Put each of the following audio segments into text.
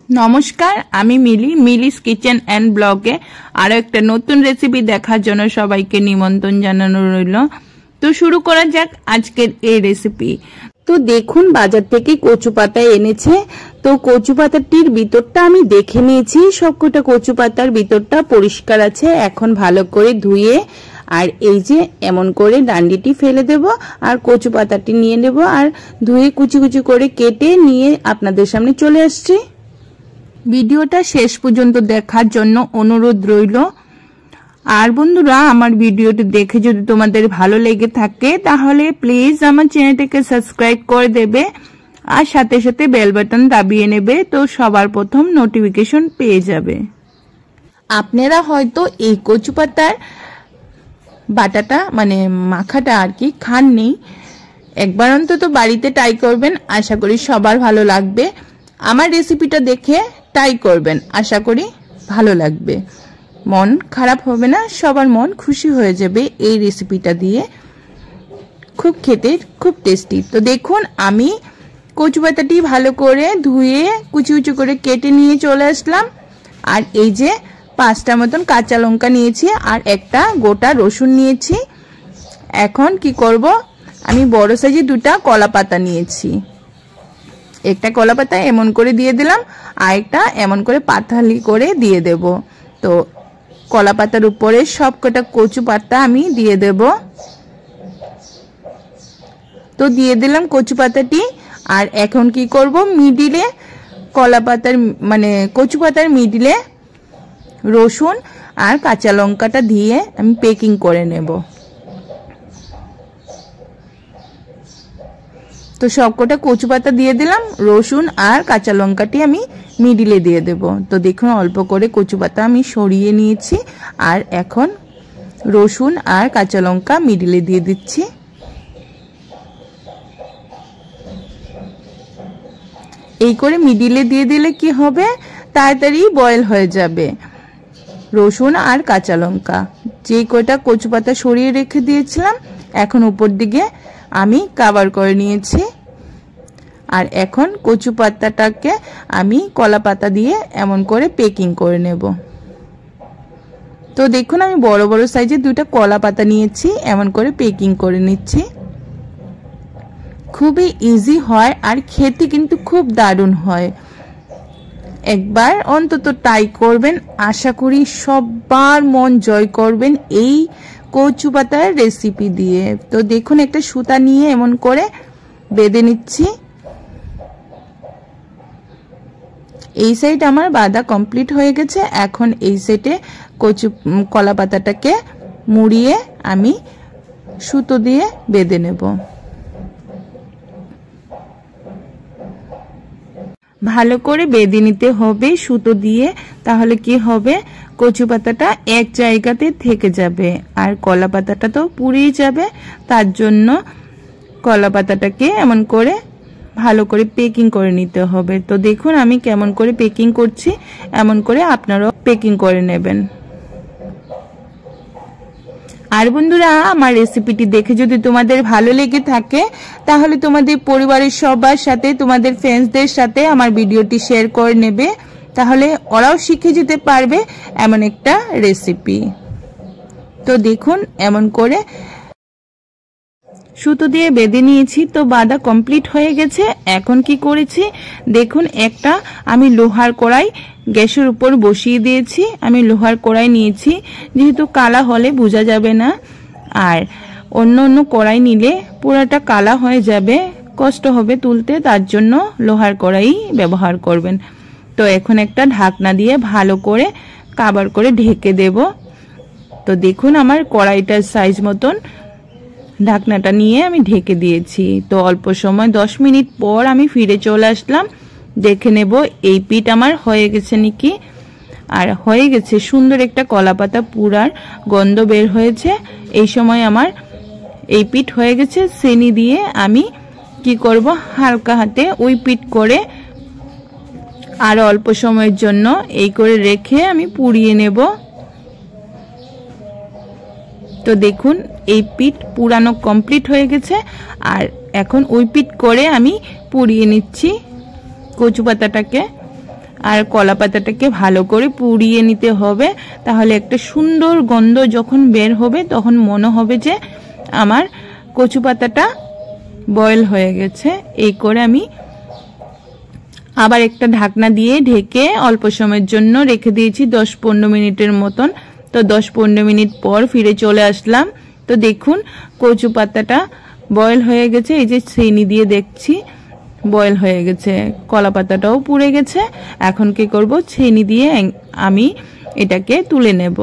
নমস্কার, আমি মিলিস kitchen and ব্লগে আরো একটা নতুন রেসিপি দেখার জন্য সবাইকে নিমন্ত্রণ জানানো রইল। তো শুরু করা যাক আজকের এই রেসিপি। তো দেখুন, বাজার থেকে কচু পাতা এনেছে। তো কচু পাতাটির ভিতরটা আমি দেখে নিয়েছি, সবকটা কচু পাতার ভিতরটা পরিষ্কার আছে। এখন ভালো করে ধুয়ে আর এই যে এমন করে ডান্ডিটি ফেলে দেব আর কচু পাতাটি নিয়ে নেব আর ধুয়ে কুচি কুচি করে কেটে নিয়ে আপনাদের সামনে চলে আসছি। ভিডিওটা শেষ পর্যন্ত দেখার জন্য অনুরোধ রইল। আর বন্ধুরা, আমার ভিডিওটি দেখে যদি তোমাদের ভালো লেগে থাকে তাহলে প্লিজ আমার চ্যানেলটাকে সাবস্ক্রাইব করে দেবে আর সাথে সাথে বেল বাটন দাবিয়ে নেবে, তো সবার প্রথম নোটিফিকেশন পেয়ে যাবে। আপনারা হয়তো এই কচু পাতার বাটাটা মানে মাখাটা আর কি খাননি, একবার অন্তত বাড়িতে ট্রাই করবেন, আশা করি সবার ভালো লাগবে। আমার রেসিপিটা দেখে ট্রাই করবেন, আশা করি ভালো লাগবে, মন খারাপ হবে না, সবার মন খুশি হয়ে যাবে এই রেসিপিটা দিয়ে। খুব খেতে খুব টেস্টি। তো দেখুন, আমি কচু পাতাটি ভালো করে ধুয়ে কুচি কুচি করে কেটে নিয়ে চলে আসলাম। আর এই যে 5টা মতন কাঁচা লঙ্কা নিয়েছি আর একটা গোটা রসুন নিয়েছি। এখন কি করব, আমি বড় সাইজে 2টা কলা পাতা নিয়েছি। একটা কলা পাতা এমন করে দিয়ে দিলাম আর একটা এমন করে পাতালি করে দিয়ে দেব। তো কলা পাতার উপরে সবকটা কচু পাতা আমি দিয়ে দেব। তো দিয়ে দিলাম কচু পাতাটি। আর এখন কি করব, মিডিলে কলা পাতার মানে কচু পাতার মিডিলে রসুন আর কাঁচা লঙ্কাটা দিয়ে আমি পেকিং করে নেব। তো সবকটা কচু পাতা দিয়ে দিলাম, রসুন আর কাঁচা লঙ্কাটি আমি মিডিলে দিয়ে দেব। তো দেখুন, অল্প করে কচু পাতা আমি সরিয়ে নিয়েছি আর এখন রসুন আর কাঁচা লঙ্কা মিডিলে দিয়ে দিচ্ছি। এই করে মিডিলে দিয়ে দিলে কি হবে, তাড়াতাড়ি বয়েল হয়ে যাবে রসুন আর কাঁচা লঙ্কা। যে কয়টা কচু পাতা সরিয়ে রেখে দিয়েছিলাম এখন উপর দিকে আমি কভার করে নিয়েছি। আর এখন কচু পাতাটাকে আমি কলা পাতা দিয়ে এমন করে পেকিং করে নেব। তো দেখুন, আমি বড় বড় সাইজের 2টা কলা পাতা নিয়েছি, এমন করে পেকিং করে নিচ্ছি। খুবই ইজি হয় আর খেতে কিন্তু খুব দারুণ হয়। একবার অন্তত ট্রাই করবেন, আশা করি সবার মন জয় করবেন এই কচু পাতার রেসিপি দিয়ে। তো দেখুন, একটা সুতা নিয়ে এমন করে বেঁধে নিচ্ছি। এই সাইড আমার বাঁধা কমপ্লিট হয়ে গেছে। এখন এই সাইডে কলা পাতাটাকে মুড়িয়ে আমি সুতো দিয়ে বেঁধে নেব। ভালো করে বেঁধে নিতে হবে সুতো দিয়ে, তাহলে কি হবে, কচু পাতাটা এক জায়গাতে থেকে যাবে আর কলা পাতাটা তো পুড়েই যাবে। তার জন্য কলা পাতাটাকে এমন করে ভালো করে পেকিং করে নিতে হবে। তো দেখুন আমি কেমন করে পেকিং করছি, এমন করে আপনারাও পেকিং করে নেবেন। আর বন্ধুরা, আমার রেসিপিটি দেখে যদি তোমাদের ভালো লেগে থাকে তাহলে তোমাদের পরিবারের সবার সাথে, তোমাদের ফ্রেন্ডসদের সাথে আমার ভিডিওটি শেয়ার করে নেবে, তাহলে ওরাও শিখে যেতে পারবে এমন একটা রেসিপি। তো দেখুন, এমন করে সুতো দিয়ে বেঁধে নিয়েছি। তো বাঁধা কমপ্লিট হয়ে গেছে। এখন কি করেছি দেখুন, একটা আমি লোহার কড়াই গ্যাসের উপর বসিয়ে দিয়েছি। আমি লোহার কড়াই নিয়েছি, যেহেতু কালা হলে বোঝা যাবে না, আর অন্য অন্য কড়াই নিলে পুরাটা কালা হয়ে যাবে, কষ্ট হবে তুলতে, তার জন্য লোহার কড়াই ব্যবহার করবেন। তো এখন একটা ঢাকনা দিয়ে ভালো করে কভার করে ঢেকে দেব। তো দেখুন, আমার কড়াইটার সাইজ মতন ঢাকনাটা নিয়ে আমি ঢেকে দিয়েছি। তো অল্প সময় 10 মিনিট পর আমি ফিরে চলে আসলাম, দেখে নেব এই পিঠ আমার হয়ে গেছে নাকি। আর হয়ে গেছে, সুন্দর একটা কলা পাতা পুরার গন্ধ বের হয়েছে। এই সময় আমার এই পিঠ হয়ে গেছে। চিনি দিয়ে আমি কি করব, হালকা হাতে ওই পিঠ করে আর অল্প সময়ের জন্য এই করে রেখে আমি পুড়িয়ে নেব। তো দেখুন, এই পিঠ পুরানো কমপ্লিট হয়ে গেছে। আর এখন ওই পিঠ করে আমি পুড়িয়ে নিচ্ছি কচু পাতাটাকে। আর কলা পাতাটাকে ভালো করে পুড়িয়ে নিতে হবে, তাহলে একটা সুন্দর গন্ধ যখন বের হবে তখন মনে হবে যে আমার কচু পাতাটা বয়েল হয়ে গেছে। এই করে আমি আবার একটা ঢাকনা দিয়ে ঢেকে অল্প সময়ের জন্য রেখে দিয়েছি 10-15 মিনিটের মতন। তো 10-15 মিনিট পর ফিরে চলে আসলাম। তো দেখুন কচু পাতাটা বয়েল হয়ে গেছে, এই যে চিনি দিয়ে দেখছি বয়েল হয়ে গেছে, কলা পাতাটাও পুড়ে গেছে। এখন কি করব, চিনি দিয়ে আমি এটাকে তুলে নেব।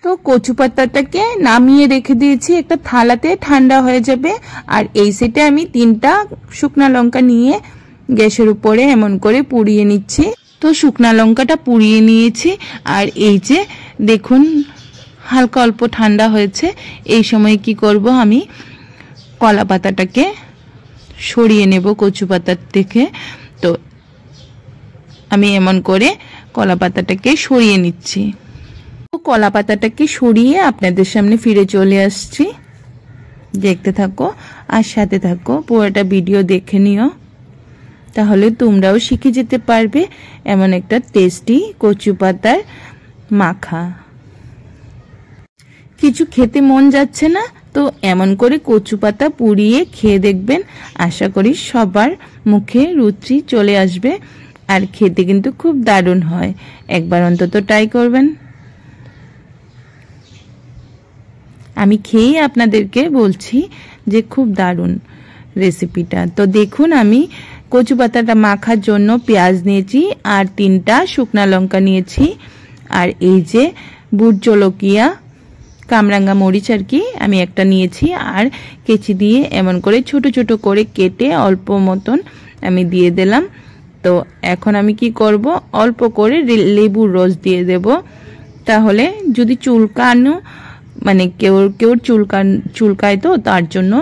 তো কচু পাতাটাকে নামিয়ে রেখে দিয়েছি একটা থালাতে, ঠান্ডা হয়ে যাবে। আর এই সেটে আমি 3টা শুকনা লঙ্কা নিয়ে গ্যাসের উপরে এমন করে পুড়িয়ে নিচ্ছি। তো শুকনা লঙ্কাটা পুড়িয়ে নিয়েছি। আর এই যে দেখুন হালকা অল্প ঠান্ডা হয়েছে। এই সময় কি করব, আমি কলা পাতাটাকে সরিয়ে নেব কচু পাতার থেকে। তো আমি এমন করে কলা পাতাটাকে সরিয়ে নিচ্ছি। কলা পাতাটাকে সরিয়ে আপনাদের সামনে ফিরে চলে আসছি। দেখতে থাকো আর সাথে থাকো, পুরোটা ভিডিও দেখে নিও, তাহলে তোমরাও শিখে যেতে পারবে এমন একটা টেস্টি কচু পাতার মাখা। কিছু খেতে মন যাচ্ছে না, তো এমন করে কচু পাতা পুড়িয়ে খেয়ে দেখবেন, আশা করি সবার মুখে রুচি চলে আসবে। আর খেতে কিন্তু খুব দারুণ হয়, একবার অন্তত ট্রাই করবেন। আমি খেয়ে আপনাদেরকে বলছি যে খুব দারুণ রেসিপিটা। তো দেখুন আমি কচু পাতাটা মাখার জন্য পেঁয়াজ নিয়েছি আর 3টা শুকনা লঙ্কা নিয়েছি। আর এই যে বুট জলকিয়া কামরাঙ্গা মরিচ আর কি আমি একটা নিয়েছি। আর কেচি দিয়ে এমন করে ছোট ছোট করে কেটে অল্প মতন আমি দিয়ে দিলাম। তো এখন আমি কি করব, অল্প করে লেবুর রস দিয়ে দেব, তাহলে যদি চুলকানো মানে কেউ চুলকায় তো তার জন্য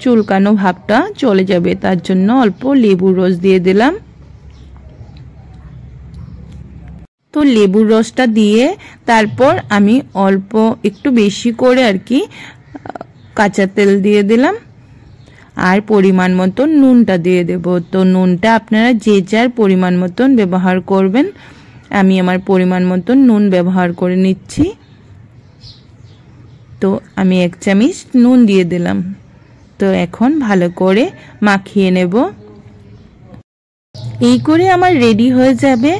চুলকানো ভাবটা চলে যাবে, তার জন্য অল্প লেবুর রস দিয়ে দিলাম। তো লেবুর রসটা দিয়ে তারপর আমি অল্প একটু বেশি করে আর কি কাঁচা তেল দিয়ে দিলাম। আর পরিমাণ মতন নুনটা দিয়ে দেব। তো নুনটা আপনারা যে যার পরিমাণ মতন ব্যবহার করবেন। আমি আমার পরিমাণ মতন নুন ব্যবহার করে নিচ্ছি। তো আমি 1 চামচ নুন দিয়ে দিলাম। তো এখন ভালো করে মাখিয়ে নেব। এই করে আমার রেডি হয়ে যাবে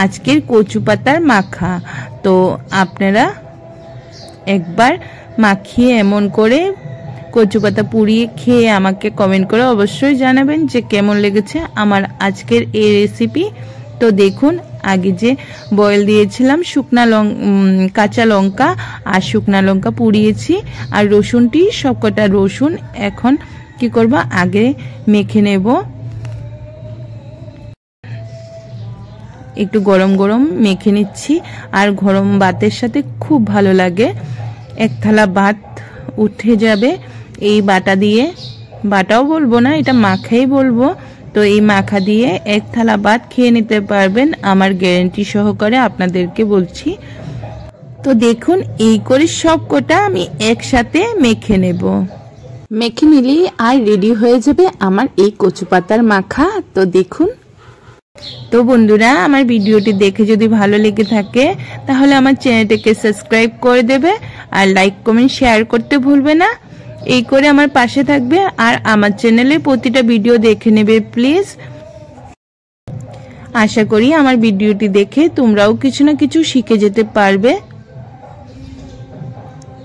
আজকের কচু পাতার মাখা। তো আপনারা একবার মাখিয়ে এমন করে কচু পাতা পুড়িয়ে খেয়ে আমাকে কমেন্ট করে অবশ্যই জানাবেন যে কেমন লেগেছে আমার আজকের এই রেসিপি। তো দেখুন আগে যে বয়েল দিয়েছিলাম কাঁচা লঙ্কা আর শুকনা লঙ্কা পুড়িয়েছি, আর রসুনটি সবকটা রসুন এখন কি করব, আগে মেখে নেব। একটু গরম গরম মেখে নিচ্ছি। আর গরম ভাতের সাথে খুব ভালো লাগে, 1 থালা ভাত উঠে যাবে এই বাটা দিয়ে। বাটাও বলবো না, এটা মাখাই বলবো। তো এই মাখা দিয়ে 1 থালা ভাত খেয়ে নিতে পারবেন, আমার গ্যারান্টি সহকারে আপনাদেরকে বলছি। তো দেখুন এই করে সবকটা আমি একসাথে মেখে নেব। মেখে নিলেই আর রেডি হয়ে যাবে আমার এই কচু পাতার মাখা। তো দেখুন। তো বন্ধুরা আমার ভিডিওটি দেখে যদি ভালো লেগে থাকে তাহলে আমার চ্যানেলটাকে সাবস্ক্রাইব করে দেবে আর লাইক কমেন্ট শেয়ার করতে ভুলবে না। এই করে আমার পাশে থাকবে আর আমার চ্যানেলের প্রতিটা ভিডিও দেখে নেবে প্লিজ। আশা করি আমার ভিডিওটি দেখে তোমরাও কিছু না কিছু শিখে যেতে পারবে।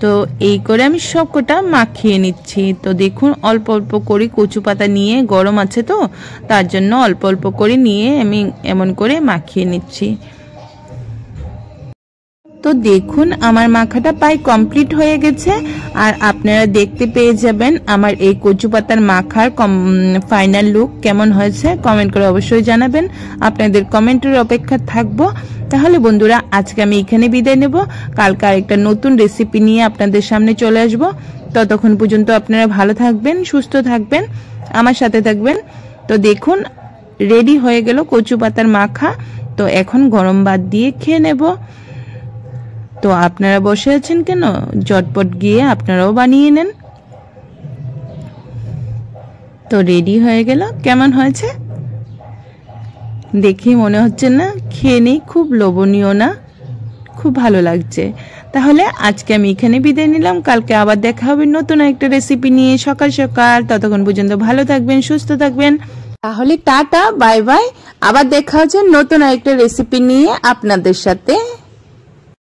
তো এই করে আমি সবকটা মাখিয়ে নিচ্ছি। তো দেখুন অল্প অল্প করে কচু পাতা নিয়ে, গরম আছে তো তার জন্য অল্প অল্প করে নিয়ে আমি এমন করে মাখিয়ে নিচ্ছি। তো দেখুন আমার মাখাটা প্রায় কমপ্লিট হয়ে গেছে। আর আপনারা দেখতে পেয়ে যাবেন আমার এই কচু পাতার মাখার ফাইনাল লুক কেমন হয়েছে, কমেন্ট করে অবশ্যই জানাবেন। আপনাদের কমেন্টের অপেক্ষা থাকবো। তাহলে বন্ধুরা আজকে আমি এখানে বিদায় নেব, কালকে আরেকটা নতুন রেসিপি নিয়ে আপনাদের সামনে চলে আসব। ততক্ষণ পর্যন্ত আপনারা ভালো থাকবেন, সুস্থ থাকবেন, আমার সাথে থাকবেন। তো দেখুন রেডি হয়ে গেল কচু পাতার মাখা। তো এখন গরম ভাত দিয়ে খেয়ে নেব। তো আপনারা বসে আছেন কেন, ঝটপট গিয়ে আপনারাও বানিয়ে নেন। তো রেডি হয়ে গেল, কেমন হয়েছে দেখে মনে হচ্ছে না খেয়ে নেই, খুব লোভনীয় না, খুব ভালো লাগছে। তাহলে আজকে আমি এখানে বিদায় নিলাম, কালকে আবার দেখা হবে নতুন একটা রেসিপি নিয়ে সকাল সকাল। ততক্ষণ পর্যন্ত ভালো থাকবেন, সুস্থ থাকবেন। তাহলে টাটা, বাই বাই, আবার দেখা হচ্ছে নতুন একটা রেসিপি নিয়ে আপনাদের সাথে।